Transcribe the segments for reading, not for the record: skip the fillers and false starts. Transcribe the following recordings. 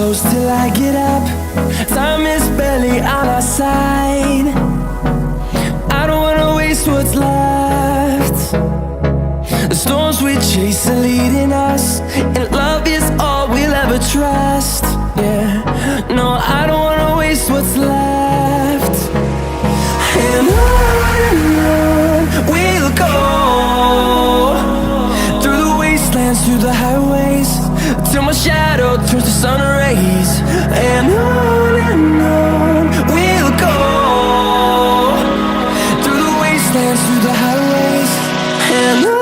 close till I get up. Time is barely on our side. I don't wanna waste what's left. The storms we chase are leading us, and love is all we'll ever trust. Yeah, no, I don't wanna waste what's left. And on we'll go, through the wastelands, through the highways, till my shadow turns to sun rays. And on we'll go, through the wastelands, through the highways, and on.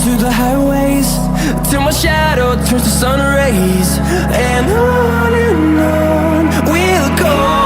Through the highways, till my shadow turns to sun rays. And on we'll go.